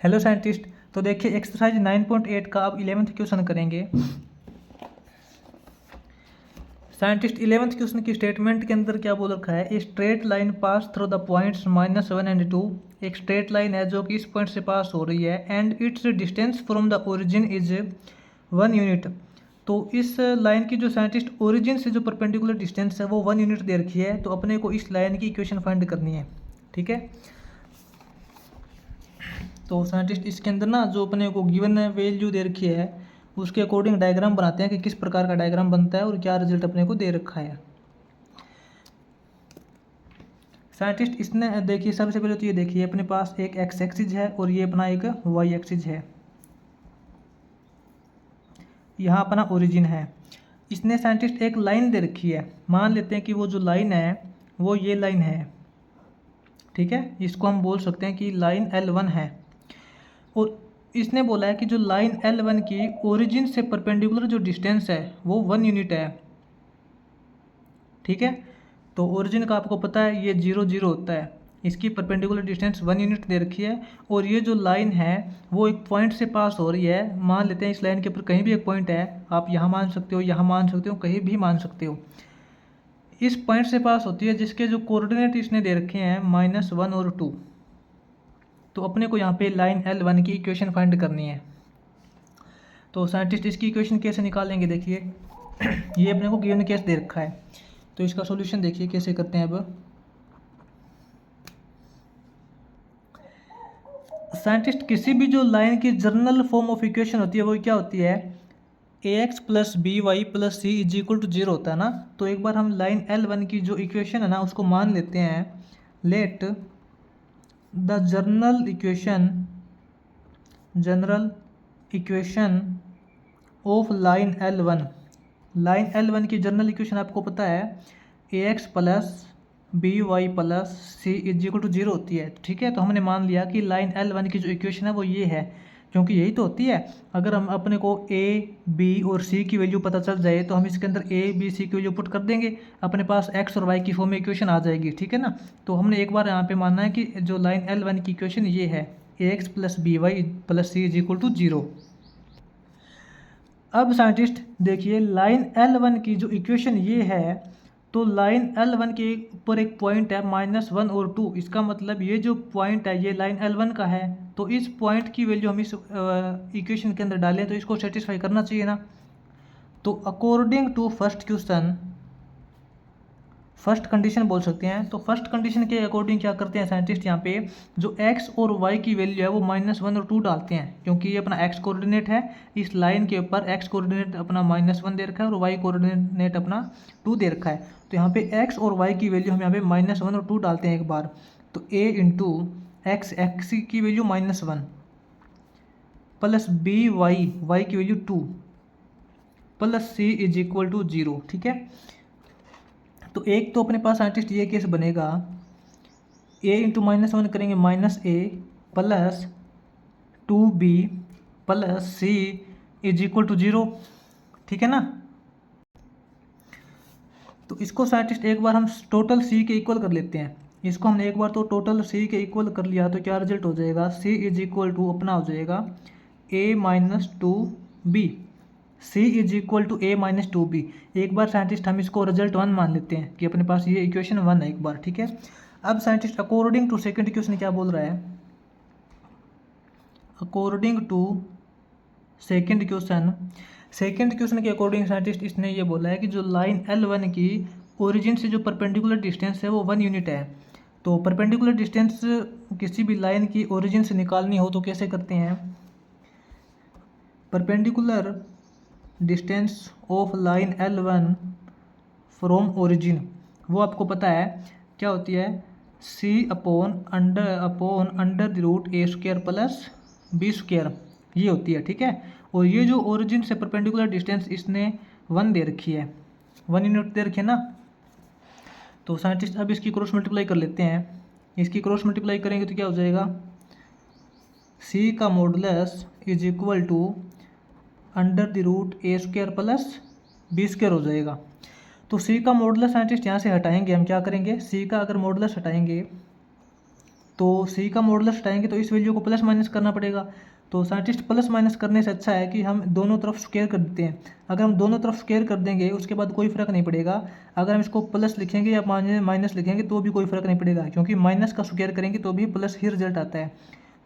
Hello scientist. तो देखिए exercise 9.8 का अब 11th क्वेश्चन करेंगे। साइंटिस्ट 11th क्वेश्चन की स्टेटमेंट के अंदर क्या बोल रखा है, a straight line pass through the points -1 and 2। एक स्ट्रेट लाइन है जो कि इस पॉइंट से पास हो रही है and it's distance from the origin is 1 unit. तो इस लाइन की जो साइंटिस्ट ओरिजिन से जो परपेंडिकुलर डिस्टेंस है वो 1 यूनिट दे रखी है। तो अपने को इस लाइन की इक्वेशन फाइंड करनी है, ठीक है। तो साइंटिस्ट इसके अंदर ना जो अपने को गिवन वैल्यू दे रखी है उसके अकॉर्डिंग डायग्राम बनाते हैं कि किस प्रकार का डायग्राम बनता है और क्या रिजल्ट अपने को दे रखा है। साइंटिस्ट इसने देखिए सबसे पहले तो ये देखिए अपने पास एक एक्स एक्सिस है और ये अपना एक वाई एक्सिस है। यहाँ अपना ओरिजिन है। इसने साइंटिस्ट एक लाइन दे रखी है, मान लेते हैं कि वो जो लाइन है वो ये लाइन है, ठीक है। इसको हम बोल सकते हैं कि लाइन L1 है। और इसने बोला है कि जो लाइन L1 की ओरिजिन से परपेंडिकुलर जो डिस्टेंस है वो 1 यूनिट है, ठीक है। तो ओरिजिन का आपको पता है ये 0 0 होता है, इसकी परपेंडिकुलर डिस्टेंस 1 यूनिट दे रखी है। और ये जो लाइन है वो एक पॉइंट से पास हो रही है। मान लेते हैं इस लाइन के ऊपर कहीं भी एक पॉइंट है, आप यहाँ मान सकते हो, यहाँ मान सकते हो, कहीं भी मान सकते हो। इस पॉइंट से पास होती है जिसके जो कोऑर्डिनेट इसने दे रखे हैं -1 और 2। तो अपने को यहाँ पे लाइन L1 की इक्वेशन फाइंड करनी है। तो साइंटिस्ट इसकी इक्वेशन कैसे निकालेंगे, देखिए ये अपने को गिवन केस दे रखा है। तो इसका सॉल्यूशन देखिए कैसे करते हैं। अब साइंटिस्ट किसी भी जो लाइन की जर्नल फॉर्म ऑफ इक्वेशन होती है वो क्या होती है, ax + by + c = 0 होता है ना। तो एक बार हम लाइन L1 की जो इक्वेशन है ना उसको मान लेते हैं। Let the general equation of line L1। Line L1 की जनरल इक्वेशन आपको पता है ax + by + c = 0 होती है, ठीक है। तो हमने मान लिया कि लाइन L1 की जो इक्वेशन है वो ये है, क्योंकि यही तो होती है। अगर हम अपने को a b और c की वैल्यू पता चल जाए तो हम इसके अंदर a b c की वैल्यू पुट कर देंगे, अपने पास x और y की फॉर्म में इक्वेशन आ जाएगी, ठीक है ना। तो हमने एक बार यहाँ पे मानना है कि जो लाइन L1 की इक्वेशन ये है ax + by + c = 0। अब साइंटिस्ट देखिए लाइन L1 की जो इक्वेशन ये है, तो लाइन L1 के ऊपर एक पॉइंट है -1 और 2। इसका मतलब ये जो पॉइंट है ये लाइन L1 का है। तो इस पॉइंट की वैल्यू हम इस इक्वेशन के अंदर डालें तो इसको सेटिस्फाई करना चाहिए ना। तो according to first question, first condition बोल सकते हैं। तो फर्स्ट कंडीशन के अकॉर्डिंग क्या करते हैं साइंटिस्ट, यहाँ पे जो x और y की वैल्यू है वो -1 और 2 डालते हैं, क्योंकि ये अपना x कोऑर्डिनेट है। इस लाइन के ऊपर x कोऑर्डिनेट अपना -1 दे रखा है और y कोऑर्डिनेट अपना 2 दे रखा है। तो यहाँ पे x और y की वैल्यू हम यहाँ पे -1 और 2 डालते हैं एक बार। तो a × x की वैल्यू -1 + by की वैल्यू 2 + c = 0, ठीक है। तो एक तो अपने पास साइंटिस्ट ये केस बनेगा, a × -1 करेंगे -a + 2b + c = 0, ठीक है ना। तो इसको साइंटिस्ट एक बार हम टोटल c के इक्वल कर लेते हैं। इसको हमने एक बार तो टोटल c के इक्वल कर लिया तो क्या रिजल्ट हो जाएगा, c = अपना हो जाएगा a - 2b। c = a - 2b। एक बार साइंटिस्ट हम इसको रिजल्ट 1 मान लेते हैं कि अपने पास ये इक्वेशन 1 है एक बार, ठीक है। अब scientist according to second equation क्या बोल रहा है, अकॉर्डिंग टू सेकंड क्वेश्चन के अकॉर्डिंग साइंटिस्ट इसने ये बोला है कि जो लाइन L1 की ओरिजिन से जो परपेंडिकुलर डिस्टेंस है वो 1 यूनिट है। तो परपेंडिकुलर डिस्टेंस किसी भी लाइन की ओरिजिन से निकालनी हो तो कैसे करते हैं, perpendicular distance of line L1 from origin, वो आपको पता है क्या होती है, c/√a² + b², ये होती है, ठीक है। और ये जो ओरिजिन से परपेंडिकुलर डिस्टेंस इसने 1 दे रखी है, 1 यूनिट दे रखी है ना। तो साइंटिस्ट अब इसकी क्रॉस मल्टीप्लाई कर लेते हैं। इसकी क्रॉस मल्टीप्लाई करेंगे तो क्या हो जाएगा, c का मॉडुलस = √a² + b² हो जाएगा। तो c का मॉडुलस साइंटिस्ट यहाँ से हटाएंगे, हम क्या करेंगे, c का अगर मॉडुलस हटाएंगे तो सी का मॉडुलस हटाएंगे तो इस वैल्यू को प्लस माइनस करना पड़ेगा। तो साइंटिस्ट प्लस माइनस करने से अच्छा है कि हम दोनों तरफ स्क्वायर कर देते हैं। अगर हम दोनों तरफ स्क्वायर कर देंगे उसके बाद कोई फ़र्क नहीं पड़ेगा। अगर हम इसको प्लस लिखेंगे या माइनस लिखेंगे तो भी कोई फ़र्क नहीं पड़ेगा, क्योंकि माइनस का स्क्वायर करेंगे तो भी प्लस ही रिजल्ट आता है।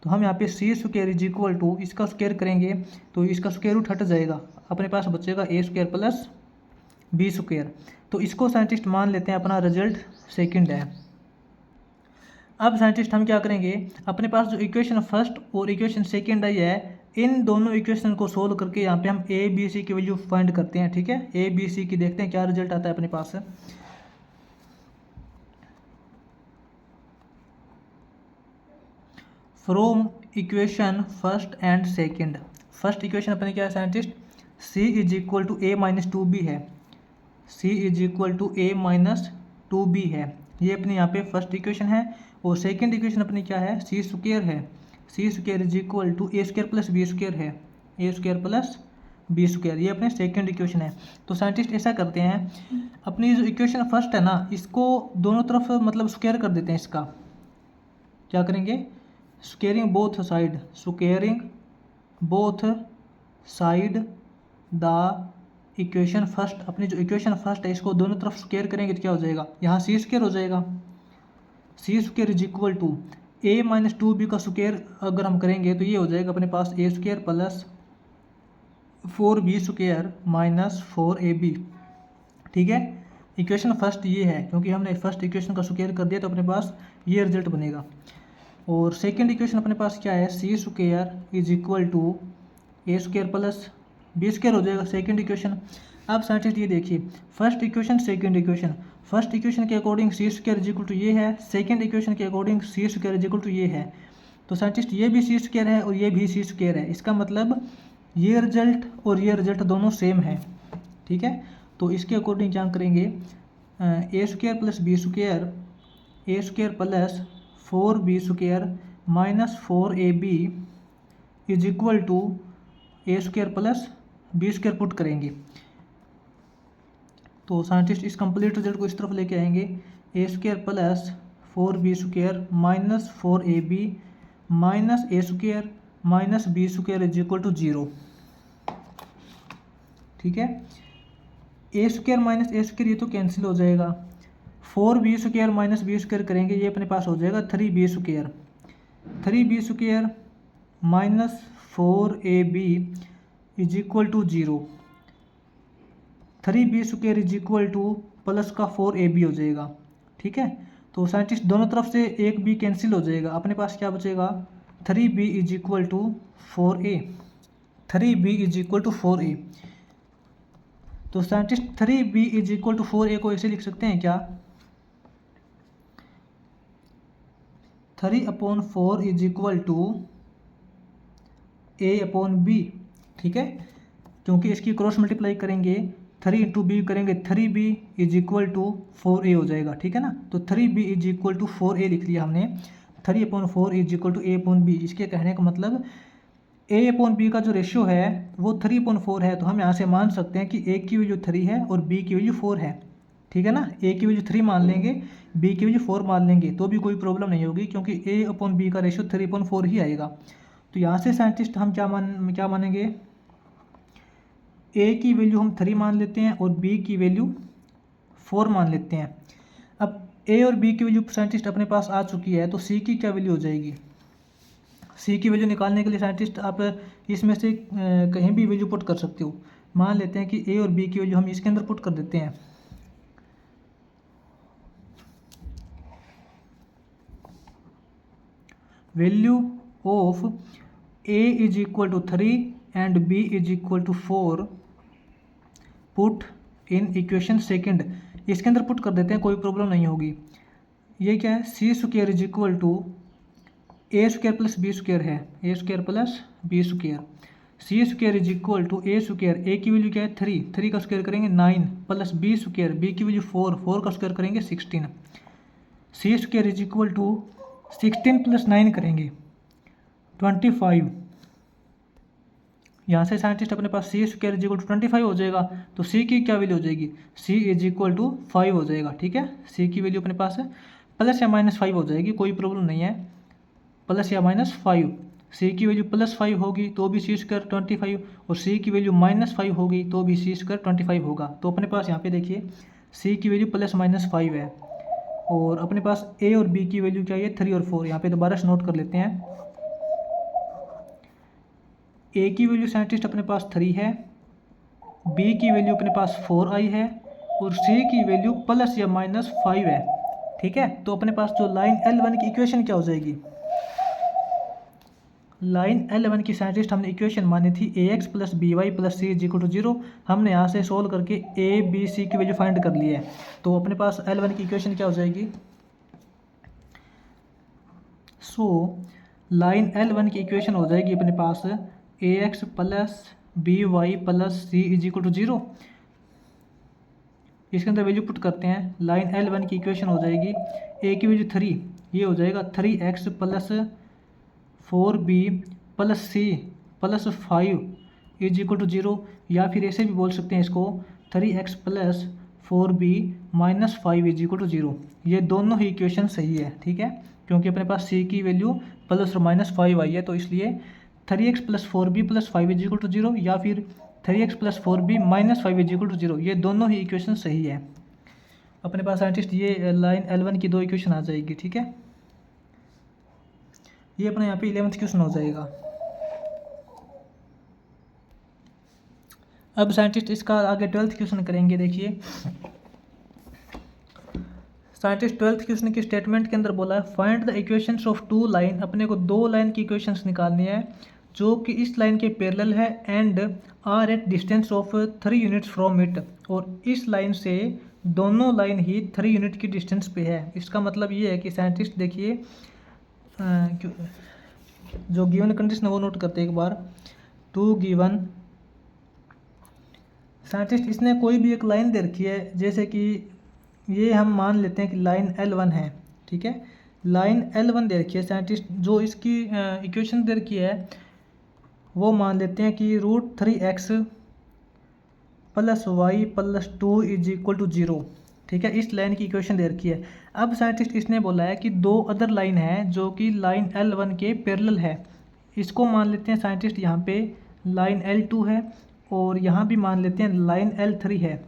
तो हम यहाँ पे सी स्क्वायर इज इक्वल टू इसका स्क्वायर करेंगे तो इसका स्क्वायर रूट हट जाएगा, अपने पास बचेगा ए स्क्वायर प्लस बी स्क्वायर। तो इसको साइंटिस्ट मान लेते हैं अपना रिजल्ट सेकंड है। अब साइंटिस्ट हम क्या करेंगे, अपने पास जो इक्वेशन फर्स्ट और इक्वेशन सेकंड आई है, इन दोनों इक्वेशन को सोल्व करके यहाँ पे हम ए बी सी की वैल्यू फाइंड करते हैं। ठीक है, ए बी सी की देखते हैं क्या रिजल्ट आता है अपने पास। From equation first and second, first equation अपने क्या है scientist, C is equal to A minus two B है, C is equal to A minus two B है, ये अपनी यहाँ पे फर्स्ट इक्वेशन है। और सेकंड इक्वेशन अपनी क्या है, सी स्क्वायर है, सी square is equal to A square plus B square है, ए स्क्वायर प्लस बी स्क्वायर, ये अपने सेकंड इक्वेशन है। तो साइंटिस्ट ऐसा करते हैं, अपनी जो इक्वेशन फर्स्ट है ना, इसको दोनों तरफ मतलब स्क्वायर कर देते हैं। इसका क्या करेंगे, squaring both side, squaring both side the equation first, अपनी जो इक्वेशन फर्स्ट है इसको दोनों तरफ स्क्वायर करेंगे तो क्या हो जाएगा, यहाँ सी स्क्वायर हो जाएगा, C square is equal to A minus two B का स्क्वायर अगर हम करेंगे तो ये हो जाएगा अपने पास A square plus four B square minus four A B. ठीक है, इक्वेशन फर्स्ट ये है, क्योंकि हमने फर्स्ट इक्वेशन का स्क्वायर कर दिया तो अपने पास ये रिजल्ट बनेगा। और सेकंड इक्वेशन अपने पास क्या है, सी square is equal to A square plus B square हो जाएगा सेकंड इक्वेशन। अब साइंटिस्ट ये देखिए, first equation second equation, first equation के according C square is equal to ये है, सेकंड इक्वेशन के according C square is equal to ये है। तो साइंटिस्ट ये भी सी स्क्वायर है और ये भी सी स्क्वायर है, इसका मतलब ये रिजल्ट और ये रिजल्ट दोनों सेम है। ठीक है, तो इसके अकॉर्डिंग क्या करेंगे, A square plus B square, A square plus four B square minus four A B is equal to A square plus B square put करेंगे। तो साइंटिस्ट इस कंप्लीट रिजल्ट को इस तरफ लेके आएंगे, a square plus four B square minus four A b minus a square minus b square is equal to zero. ठीक है, ए स्क्वायर माइनस ए स्क्वायर ये तो कैंसिल हो जाएगा, four B square minus b square करेंगे ये अपने पास हो जाएगा three b square, three b square minus four A B is equal to zero, three b square is equal to plus का फोर ए बी हो जाएगा। ठीक है, तो साइंटिस्ट दोनों तरफ से एक बी कैंसिल हो जाएगा, अपने पास क्या बचेगा, three b is equal to four a, three b is equal to four a. तो scientist three b is equal to four a को ऐसे लिख सकते हैं क्या, three upon four is equal to A upon b. ठीक है, क्योंकि इसकी क्रॉस मल्टीप्लाई करेंगे, थ्री इंटू बी करेंगे, three b is equal to four a हो जाएगा। ठीक है ना, तो three b is equal to four A लिख लिया हमने, three upon four is equal to A upon B. इसके कहने का मतलब ए अपॉन बी का जो रेशियो है वो थ्री अपॉन फोर है, तो हम यहाँ से मान सकते हैं कि ए की वैल्यू थ्री है और बी की वैल्यू फोर है। ठीक है ना, ए की वैल्यू थ्री मान लेंगे, बी की वैल्यू फोर मान लेंगे तो भी कोई प्रॉब्लम नहीं होगी, क्योंकि ए अपॉन बी का रेशियो थ्री अपॉन फोर ही आएगा। तो यहाँ से साइंटिस्ट हम क्या मानेंगे, ए की वैल्यू हम थ्री मान लेते हैं और बी की वैल्यू फोर मान लेते हैं। अब ए और बी की वैल्यू साइंटिस्ट अपने पास आ चुकी है, तो सी की क्या वैल्यू हो जाएगी, सी की वैल्यू निकालने के लिए साइंटिस्ट आप इसमें से कहीं भी वैल्यू पुट कर सकते हो। मान लेते हैं कि ए और बी की वैल्यू हम इसके अंदर पुट कर देते हैं, value of A is equal to three and B is equal to four, put in equation second, इसके अंदर पुट कर देते हैं, कोई प्रॉब्लम नहीं होगी। ये क्या है, सी square is equal to A square plus B square है, ए square plus B square, c square is equal to A square, a की वैल्यू क्या है थ्री, थ्री का स्क्वायर करेंगे nine, plus B square, b की वैल्यू फोर, फोर का square करेंगे sixteen, c square is equal to sixteen plus nine करेंगे 25। यहाँ से साइंटिस्ट अपने पास c square is equal to 25 हो जाएगा, तो सी की क्या वैल्यू हो जाएगी, सी इज इक्वल टू 5 हो जाएगा। ठीक है, सी की वैल्यू अपने पास है प्लस या माइनस 5 हो जाएगी, कोई प्रॉब्लम नहीं है। प्लस या माइनस 5। सी की वैल्यू +5 होगी तो भी सी स्क्वायर 25, और सी की वैल्यू -5 होगी तो भी सी स्क्वायर 25 होगा। तो अपने पास यहाँ पे देखिए सी की वैल्यू ±5 है, और अपने पास ए और बी की वैल्यू क्या है 3 और 4। यहाँ पे दोबारा से नोट कर लेते हैं। ए की वैल्यू साइंटिस्ट अपने पास 3 है, बी की वैल्यू अपने पास 4 आई है, और सी की वैल्यू प्लस या -5 है। ठीक है, तो अपने पास जो लाइन L1 की इक्वेशन क्या हो जाएगी, लाइन L1 की साइंटिस्ट हमने इक्वेशन मानी थी ax + by + c = 0। हमने यहाँ से सोल्व करके a b c की वैल्यू फाइंड कर ली है। तो अपने पास L1 की इक्वेशन क्या हो जाएगी, लाइन L1 की इक्वेशन हो जाएगी अपने पास ax + by + c = 0। इसके अंदर वैल्यू पुट करते हैं, लाइन L1 की इक्वेशन हो जाएगी a की वैल्यू 3, ये हो जाएगा 3x + 4b + c + 5 = 0, या फिर ऐसे भी बोल सकते हैं इसको 3x + 4b - 5 = 0। ये दोनों ही इक्वेशन सही है। ठीक है, क्योंकि अपने पास c की वैल्यू +और -5 आई है, तो इसलिए 3x + 4b + 5 = 0, या फिर 3x + 4b - 5 = 0। ये दोनों ही इक्वेशन सही है। अपने पास साइंटिस्ट ये लाइन L1 की 2 इक्वेशन आ जाएगी। ठीक है, ये अपना यहाँ पे 11th क्वेश्चन हो जाएगा। अब साइंटिस्ट इसका आगे 12th क्वेश्चन करेंगे। देखिए साइंटिस्ट 12th क्वेश्चन की स्टेटमेंट के अंदर बोला है find the equations of 2 line. अपने को 2 लाइन की इक्वेशंस निकालनी है जो कि इस लाइन के पैरेलल है and are at distance of 3 units from it, और इस लाइन से दोनों लाइन ही 3 यूनिट की डिस्टेंस पे है। इसका मतलब ये है कि साइंटिस्ट देखिए जो गिवन कंडीशन है वो नोट करते हैं एक बार। टू गिवन साइंटिस्ट इसने कोई भी एक लाइन दे रखी है, जैसे कि ये हम मान लेते हैं कि लाइन L1 है। ठीक है, लाइन L1 दे रखी है साइंटिस्ट, जो इसकी इक्वेशन दे रखी है वो मान लेते हैं कि √3x + y + 2 = 0। ठीक है, इस लाइन की इक्वेशन दे रखी है। अब साइंटिस्ट इसने बोला है कि 2 अदर लाइन है जो कि लाइन L1 के पैरेलल है। इसको मान लेते हैं साइंटिस्ट यहाँ पे लाइन L2 है, और यहाँ भी मान लेते हैं लाइन L3 है।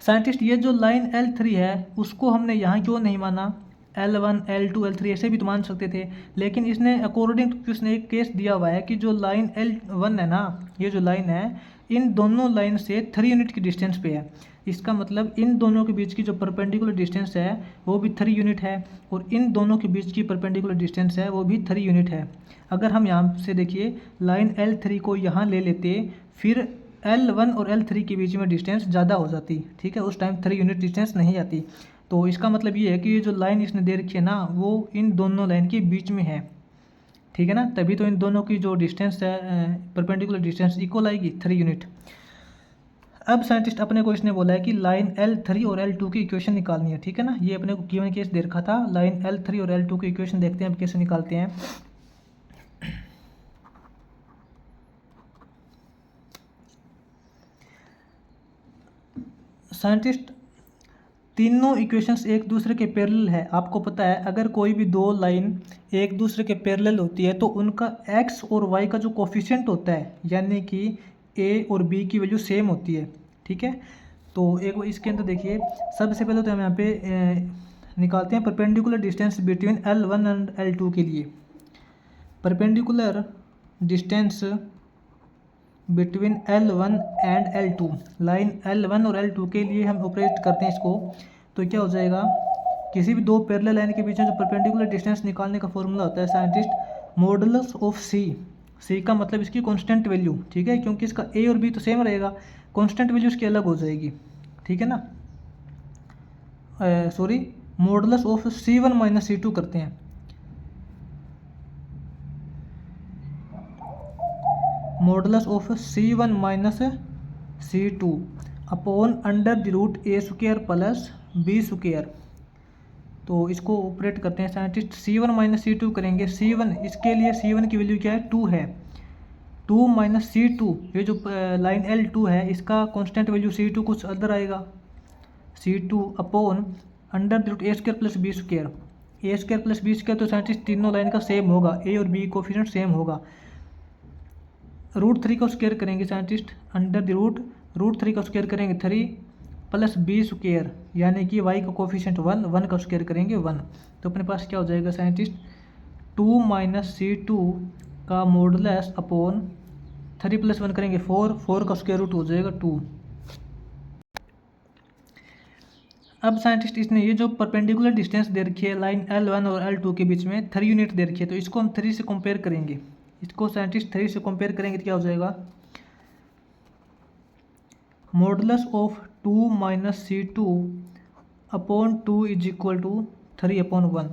साइंटिस्ट ये जो लाइन L3 है उसको हमने यहाँ क्यों नहीं माना, L1 L2 L3 ऐसे भी तो मान सकते थे, लेकिन इसने अकॉर्डिंग टू उसने एक केस दिया हुआ है कि जो लाइन L1 है ना, ये जो लाइन है इन दोनों लाइन से 3 यूनिट की डिस्टेंस पे है। इसका मतलब इन दोनों के बीच की जो परपेंडिकुलर डिस्टेंस है वो भी 3 यूनिट है, और इन दोनों के बीच की परपेंडिकुलर डिस्टेंस है वो भी 3 यूनिट है। अगर हम यहाँ से देखिए लाइन L3 को यहाँ ले लेते, फिर L1 और L3 के बीच में डिस्टेंस ज़्यादा हो जाती। ठीक है, उस टाइम 3 यूनिट डिस्टेंस नहीं आती। तो इसका मतलब ये है कि ये जो लाइन इसने दे रखी है ना वो इन दोनों लाइन के बीच में है। ठीक है ना, तभी तो इन दोनों की जो डिस्टेंस है परपेंडिकुलर डिस्टेंस इक्वल आएगी 3 यूनिट। अब साइंटिस्ट अपने को इसने बोला है कि लाइन L3 और L2 की इक्वेशन निकालनी है। ठीक है ना, ये अपने को गिवन केस दे रखा था। लाइन L3 और L2 की इक्वेशन देखते हैं अब कैसे निकालते हैं। साइंटिस्ट तीनों इक्वेशंस एक दूसरे के पैरेलल है। आपको पता है अगर कोई भी 2 लाइन एक दूसरे के पैरेलल होती है तो उनका x और y का जो कोफिशिएंट होता है, यानी कि a और b की वैल्यू सेम होती है। ठीक है, तो एक इसके अंदर देखिए सबसे पहले तो हम यहाँ पे निकालते हैं perpendicular distance between L1 and L2 के लिए। Perpendicular distance between L1 and L2, line L1 और L2 के लिए हम ऑपरेट करते हैं इसको। तो क्या हो जाएगा, किसी भी 2 पैरेलल लाइन के बीच में जो परपेंडिकुलर डिस्टेंस निकालने का फॉर्मूला होता है साइंटिस्ट मॉडुलस ऑफ सी का मतलब इसकी कांस्टेंट वैल्यू। ठीक है, क्योंकि इसका ए और बी तो सेम रहेगा, कांस्टेंट वैल्यू इसकी अलग हो जाएगी। ठीक है ना, sorry modulus of C1 - C2 करते हैं। Modulus of C1 - C2 upon √a² + b²। तो इसको ऑपरेट करते हैं साइंटिस्ट। C1 - C2 करेंगे। C1 इसके लिए C1 की वैल्यू क्या है 2 है। 2 - C2 ये जो लाइन L2 है इसका कांस्टेंट वैल्यू C2 कुछ अदर आएगा, C2 अपॉन √a² + b²। ए स्क्वायर प्लस बी स्क्वायर, तो साइंटिस्ट तीनों लाइन का सेम होगा, ए और बी कोफिशिएंट सेम होगा। √3 का स्क्वायर करेंगे साइंटिस्ट, अंडर द √3 का स्क्वायर करेंगे 3 प्लस बी स्क्वायर, यानी कि वाई का कोफिशिएंट 1, 1 का स्क्वायर करेंगे 1। तो अपने पास क्या हो जाएगा साइंटिस्ट, 2 - C2 का मॉडुलस अपॉन 3 + 1 करेंगे 4, 4 का स्क्वायर रूट हो जाएगा 2। अब साइंटिस्ट इसने ये जो परपेंडिकुलर डिस्टेंस दे रखी है लाइन L1 और L2 के बीच में 3 यूनिट दे रखी है, तो इसको हम 3 से कंपेयर करेंगे। इसको साइंटिस्ट 3 से कंपेयर करेंगे तो क्या हो जाएगा, modulus of 2 - C2 upon 2 is equal to 3/1।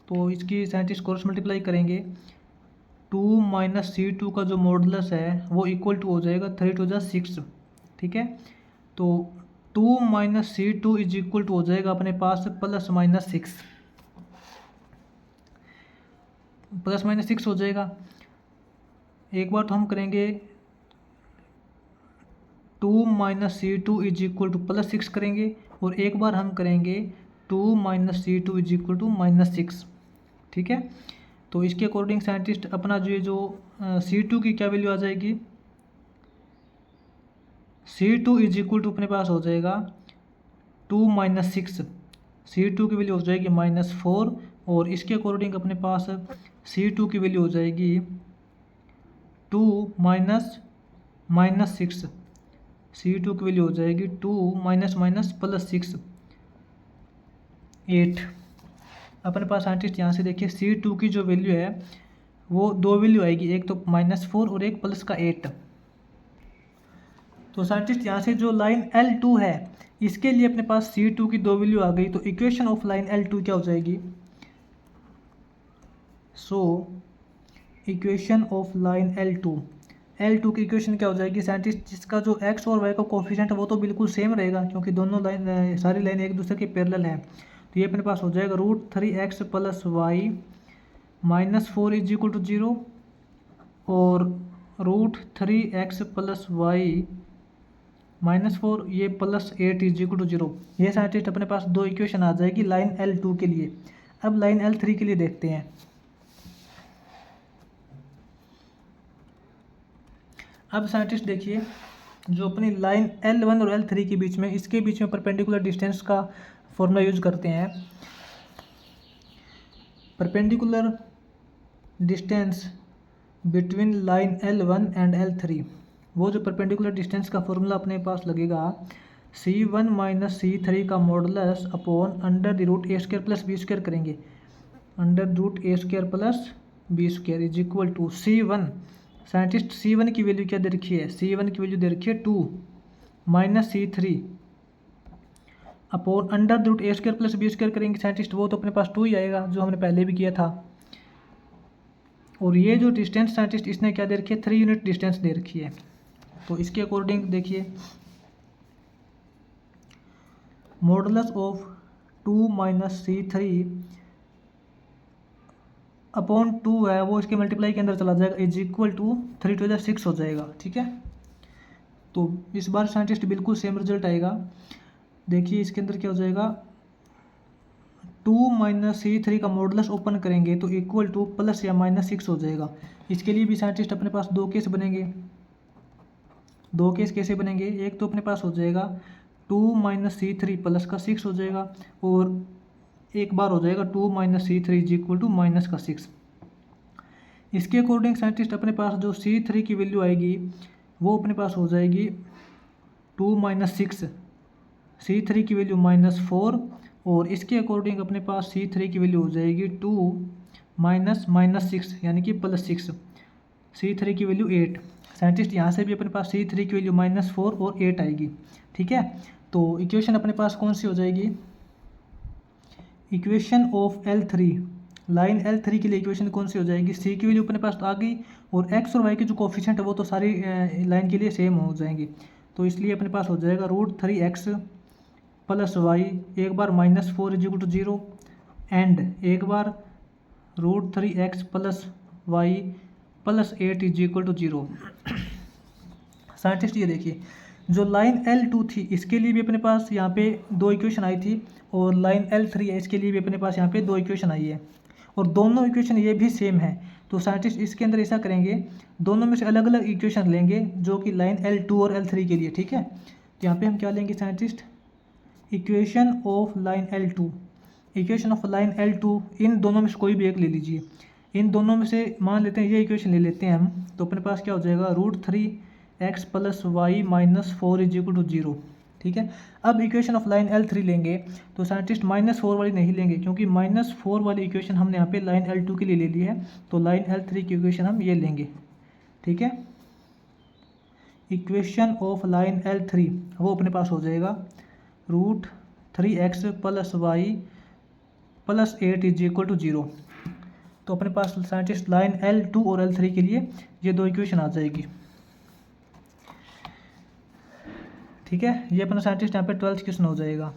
तो इसकी साइंटिस्ट क्रॉस मल्टीप्लाई करेंगे, 2 - C2 का जो मॉडुलस है वो इक्वल टू हो जाएगा 3 × 6, ठीक है। तो 2 - C2 इज इक्वल टू हो जाएगा अपने पास +-6, +-6 हो जाएगा। एक बार तो हम करेंगे 2 - C2 इज इक्वल टू +6 करेंगे, और एक बार हम करेंगे 2 - C2 इज इक्वल टू -6, ठीक है। तो इसके अकॉर्डिंग साइंटिस्ट अपना जो C2 की क्या वैल्यू आ जाएगी, C2 इज इक्वल टू अपने पास हो जाएगा 2 - 6, C2 की वैल्यू हो जाएगी -4, और इसके अकॉर्डिंग अपने पास C2 की वैल्यू हो जाएगी 2 - -6, C2 की वैल्यू हो जाएगी 2 +6 8। अपने पास साइंटिस्ट यहाँ से देखिए C2 की जो वैल्यू है वो दो वैल्यू आएगी, एक तो -4 और एक +8। तो साइंटिस्ट यहाँ से जो लाइन L2 है इसके लिए अपने पास C2 की दो वैल्यू आ गई, तो इक्वेशन ऑफ लाइन L2 क्या हो जाएगी, इक्वेशन ऑफ लाइन L2 की इक्वेशन क्या हो जाएगी साइंटिस्ट, जिसका जो x और y का कोफिशिएंट है वो तो बिल्कुल सेम रहेगा क्योंकि दोनों लाइन सारी लाइन एक दूसरे के पैरेलल हैं। तो ये अपने पास हो जाएगा √3x + y -4 is equal to 0, और √3x + y -4 ये +8 इज इक्वल टू 0। ये साइंटिस्ट अपने पास दो इक्वेशन आ जाएगी लाइन L2 के लिए। अब लाइन L3 के लिए देखते हैं। अब साइंटिस्ट देखिए जो अपनी लाइन L1 और L3 के बीच में, इसके बीच में परपेंडिकुलर डिस्टेंस का फॉर्मूला यूज करते हैं। Perpendicular distance between line L1 and L3, वो जो परपेंडिकुलर डिस्टेंस का फॉर्मूला अपने पास लगेगा C1 - C3 का मॉडुलस अपॉन √a² + b² करेंगे, √a² + b² is equal to C1। Scientist C1 की वैल्यू क्या दे रखी है, C1 की वैल्यू दे रखी है 2 - C3 अपॉन √a² + b² करेंगे साइंटिस्ट, वो तो अपने पास 2 ही आएगा जो हमने पहले भी किया था। और ये जो डिस्टेंस साइंटिस्ट इसने क्या दे रखी है, 3 यूनिट डिस्टेंस दे रखी है। तो इसके अकॉर्डिंग देखिए मॉडुलस ऑफ 2 - C3 अपॉन 2 है वो इसके मल्टीप्लाई के अंदर चला जाएगा, इज इक्वल टू 3 × 6 हो जाएगा, ठीक है। तो इस बार साइंटिस्ट बिल्कुल सेम रिजल्ट आएगा। देखिए इसके अंदर क्या हो जाएगा, 2 - C3 का मॉडुलस ओपन करेंगे तो इक्वल टू + या -6 हो जाएगा। इसके लिए भी साइंटिस्ट अपने पास दो केस बनेंगे। दो केस कैसे बनेंगे, एक तो अपने पास हो जाएगा 2 - C3 +6 हो जाएगा, और एक बार हो जाएगा 2 - C3 इज इक्वल टू -6। इसके अकॉर्डिंग साइंटिस्ट अपने पास जो C3 की वैल्यू आएगी वो अपने पास हो जाएगी 2 - 6, C3 की वैल्यू -4, और इसके अकॉर्डिंग अपने पास C3 की वैल्यू हो जाएगी 2 - -6 यानी कि +6, C3 की वैल्यू 8। साइंटिस्ट यहाँ से भी अपने पास C3 की वैल्यू -4 और 8 आएगी, ठीक है। तो इक्वेशन अपने पास कौन सी हो जाएगी, equation of L3, line L3 के लिए इक्वेशन कौन सी हो जाएगी, C की वैल्यू अपने पास तो आ गई, और x और y के जो कोफिशिएंट है वो तो सारी लाइन के लिए सेम हो जाएंगे। तो इसलिए अपने पास हो जाएगा √3x + y, एक बार -4 इज इक्वल टू 0, एंड एक बार √3x + y + 8 is equal to 0। Scientist ये देखिए जो लाइन L2 थी इसके लिए भी अपने पास यहाँ पे दो इक्वेशन आई थी, और लाइन L3 है इसके लिए भी अपने पास यहाँ पे दो इक्वेशन आई है, और दोनों इक्वेशन ये भी सेम है। तो साइंटिस्ट इसके अंदर ऐसा करेंगे, दोनों में से अलग अलग इक्वेशन लेंगे जो कि लाइन L2 और L3 के लिए, ठीक है। तो यहाँ पे हम क्या लेंगे scientist, equation of line L2, equation of line L2, इन दोनों में से कोई भी एक ले लीजिए। इन दोनों में से मान लेते हैं ये इक्वेशन ले लेते हैं हम, तो अपने पास क्या हो जाएगा, √3x + y - 4 = 0, ठीक है। अब इक्वेशन ऑफ लाइन L3 लेंगे तो साइंटिस्ट -4 वाली नहीं लेंगे, क्योंकि -4 वाली इक्वेशन हमने यहाँ पे लाइन L2 के लिए ले ली है, तो लाइन L3 की इक्वेशन हम ये लेंगे, ठीक है। इक्वेशन ऑफ लाइन L3 वो अपने पास हो जाएगा √3x + y + 8 = 0। तो अपने पास साइंटिस्ट लाइन L2 और L3 के लिए ये दो इक्वेशन आ जाएगी, ठीक है। ये अपना साइंटिस्ट यहाँ पे 12th क्वेश्चन हो जाएगा।